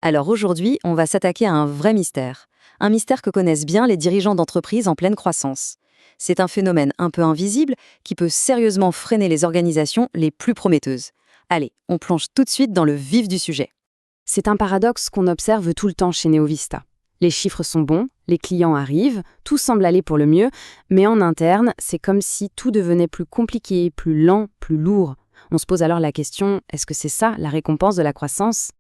Alors aujourd'hui, on va s'attaquer à un vrai mystère. Un mystère que connaissent bien les dirigeants d'entreprises en pleine croissance. C'est un phénomène un peu invisible qui peut sérieusement freiner les organisations les plus prometteuses. Allez, on plonge tout de suite dans le vif du sujet. C'est un paradoxe qu'on observe tout le temps chez NeoVista. Les chiffres sont bons, les clients arrivent, tout semble aller pour le mieux, mais en interne, c'est comme si tout devenait plus compliqué, plus lent, plus lourd. On se pose alors la question, est-ce que c'est ça la récompense de la croissance?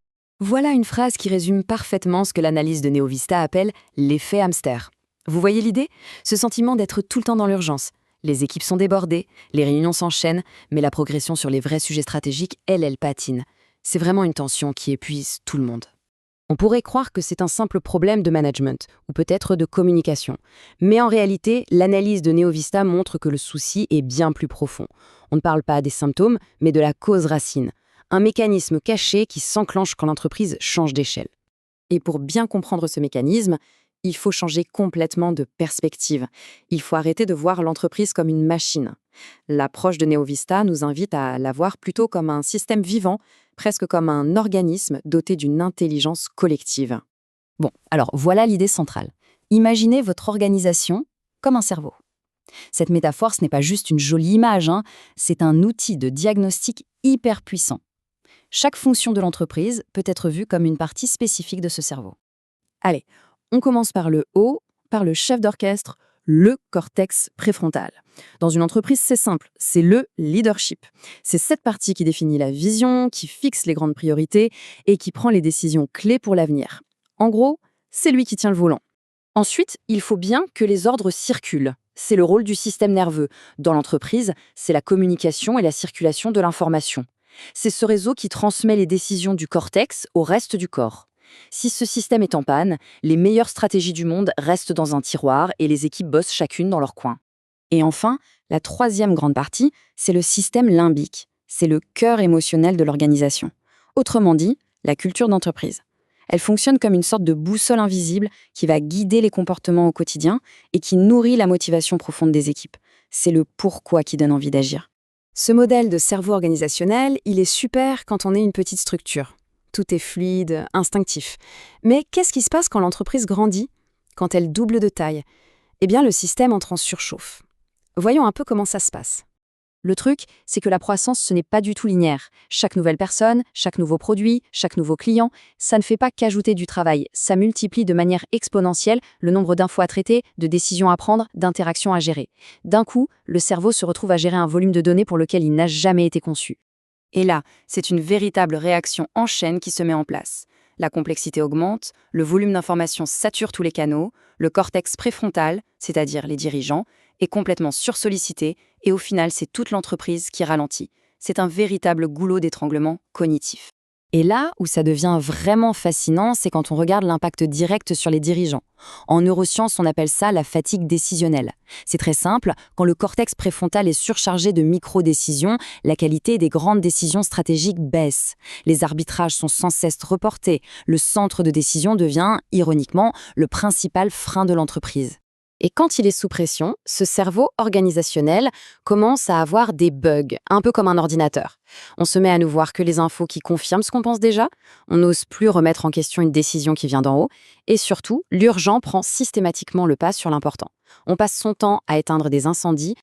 Voilà une phrase qui résume parfaitement ce que l'analyse de NeoVista appelle l'effet hamster. Vous voyez l'idée? Ce sentiment d'être tout le temps dans l'urgence. Les équipes sont débordées, les réunions s'enchaînent, mais la progression sur les vrais sujets stratégiques, elle patine. C'est vraiment une tension qui épuise tout le monde. On pourrait croire que c'est un simple problème de management, ou peut-être de communication. Mais en réalité, l'analyse de NeoVista montre que le souci est bien plus profond. On ne parle pas des symptômes, mais de la cause racine. Un mécanisme caché qui s'enclenche quand l'entreprise change d'échelle. Et pour bien comprendre ce mécanisme, il faut changer complètement de perspective. Il faut arrêter de voir l'entreprise comme une machine. L'approche de NeoVista nous invite à la voir plutôt comme un système vivant, presque comme un organisme doté d'une intelligence collective. Bon, alors voilà l'idée centrale. Imaginez votre organisation comme un cerveau. Cette métaphore, ce n'est pas juste une jolie image, c'est un outil de diagnostic hyper puissant. Chaque fonction de l'entreprise peut être vue comme une partie spécifique de ce cerveau. Allez, on commence par le haut, par le chef d'orchestre, le cortex préfrontal. Dans une entreprise, c'est simple, c'est le leadership. C'est cette partie qui définit la vision, qui fixe les grandes priorités et qui prend les décisions clés pour l'avenir. En gros, c'est lui qui tient le volant. Ensuite, il faut bien que les ordres circulent. C'est le rôle du système nerveux. Dans l'entreprise, c'est la communication et la circulation de l'information. C'est ce réseau qui transmet les décisions du cortex au reste du corps. Si ce système est en panne, les meilleures stratégies du monde restent dans un tiroir et les équipes bossent chacune dans leur coin. Et enfin, la troisième grande partie, c'est le système limbique. C'est le cœur émotionnel de l'organisation. Autrement dit, la culture d'entreprise. Elle fonctionne comme une sorte de boussole invisible qui va guider les comportements au quotidien et qui nourrit la motivation profonde des équipes. C'est le pourquoi qui donne envie d'agir. Ce modèle de cerveau organisationnel, il est super quand on est une petite structure. Tout est fluide, instinctif. Mais qu'est-ce qui se passe quand l'entreprise grandit? Quand elle double de taille? Eh bien, le système entre en surchauffe. Voyons un peu comment ça se passe. Le truc, c'est que la croissance, ce n'est pas du tout linéaire. Chaque nouvelle personne, chaque nouveau produit, chaque nouveau client, ça ne fait pas qu'ajouter du travail. Ça multiplie de manière exponentielle le nombre d'infos à traiter, de décisions à prendre, d'interactions à gérer. D'un coup, le cerveau se retrouve à gérer un volume de données pour lequel il n'a jamais été conçu. Et là, c'est une véritable réaction en chaîne qui se met en place. La complexité augmente, le volume d'informations sature tous les canaux, le cortex préfrontal, c'est-à-dire les dirigeants, est complètement sursollicité et au final, c'est toute l'entreprise qui ralentit. C'est un véritable goulot d'étranglement cognitif. Et là où ça devient vraiment fascinant, c'est quand on regarde l'impact direct sur les dirigeants. En neurosciences, on appelle ça la fatigue décisionnelle. C'est très simple, quand le cortex préfrontal est surchargé de micro-décisions, la qualité des grandes décisions stratégiques baisse. Les arbitrages sont sans cesse reportés. Le centre de décision devient, ironiquement, le principal frein de l'entreprise. Et quand il est sous pression, ce cerveau organisationnel commence à avoir des bugs, un peu comme un ordinateur. On se met à ne voir que les infos qui confirment ce qu'on pense déjà, on n'ose plus remettre en question une décision qui vient d'en haut, et surtout, l'urgent prend systématiquement le pas sur l'important. On passe son temps à éteindre des incendies.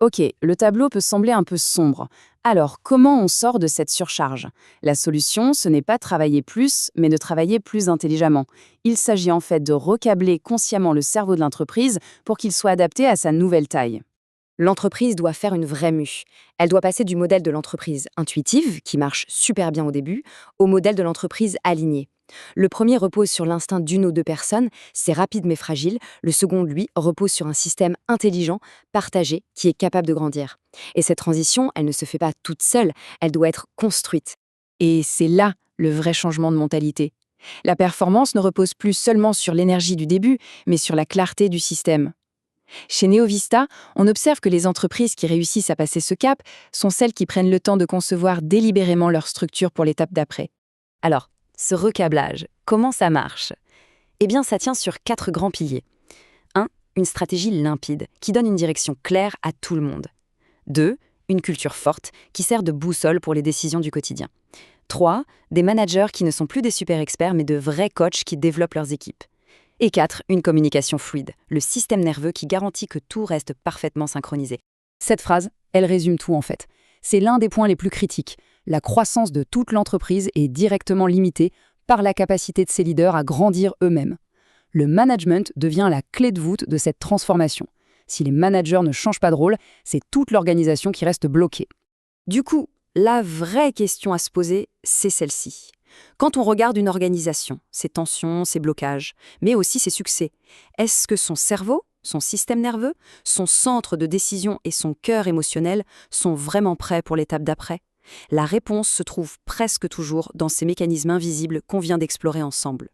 Ok, le tableau peut sembler un peu sombre. Alors, comment on sort de cette surcharge? La solution, ce n'est pas travailler plus, mais de travailler plus intelligemment. Il s'agit en fait de recabler consciemment le cerveau de l'entreprise pour qu'il soit adapté à sa nouvelle taille. L'entreprise doit faire une vraie mue. Elle doit passer du modèle de l'entreprise intuitive, qui marche super bien au début, au modèle de l'entreprise alignée. Le premier repose sur l'instinct d'une ou deux personnes, c'est rapide mais fragile. Le second, lui, repose sur un système intelligent, partagé, qui est capable de grandir. Et cette transition, elle ne se fait pas toute seule, elle doit être construite. Et c'est là le vrai changement de mentalité. La performance ne repose plus seulement sur l'énergie du début, mais sur la clarté du système. Chez NeoVista, on observe que les entreprises qui réussissent à passer ce cap sont celles qui prennent le temps de concevoir délibérément leur structure pour l'étape d'après. Alors, ce recablage, comment ça marche? Eh bien, ça tient sur 4 grands piliers. 1. Une stratégie limpide, qui donne une direction claire à tout le monde. 2. Une culture forte, qui sert de boussole pour les décisions du quotidien. 3. Des managers qui ne sont plus des super experts mais de vrais coachs qui développent leurs équipes. Et 4. Une communication fluide, le système nerveux qui garantit que tout reste parfaitement synchronisé. Cette phrase, elle résume tout en fait. C'est l'un des points les plus critiques. La croissance de toute l'entreprise est directement limitée par la capacité de ses leaders à grandir eux-mêmes. Le management devient la clé de voûte de cette transformation. Si les managers ne changent pas de rôle, c'est toute l'organisation qui reste bloquée. Du coup, la vraie question à se poser, c'est celle-ci. Quand on regarde une organisation, ses tensions, ses blocages, mais aussi ses succès, est-ce que son cerveau, son système nerveux, son centre de décision et son cœur émotionnel sont vraiment prêts pour l'étape d'après? La réponse se trouve presque toujours dans ces mécanismes invisibles qu'on vient d'explorer ensemble.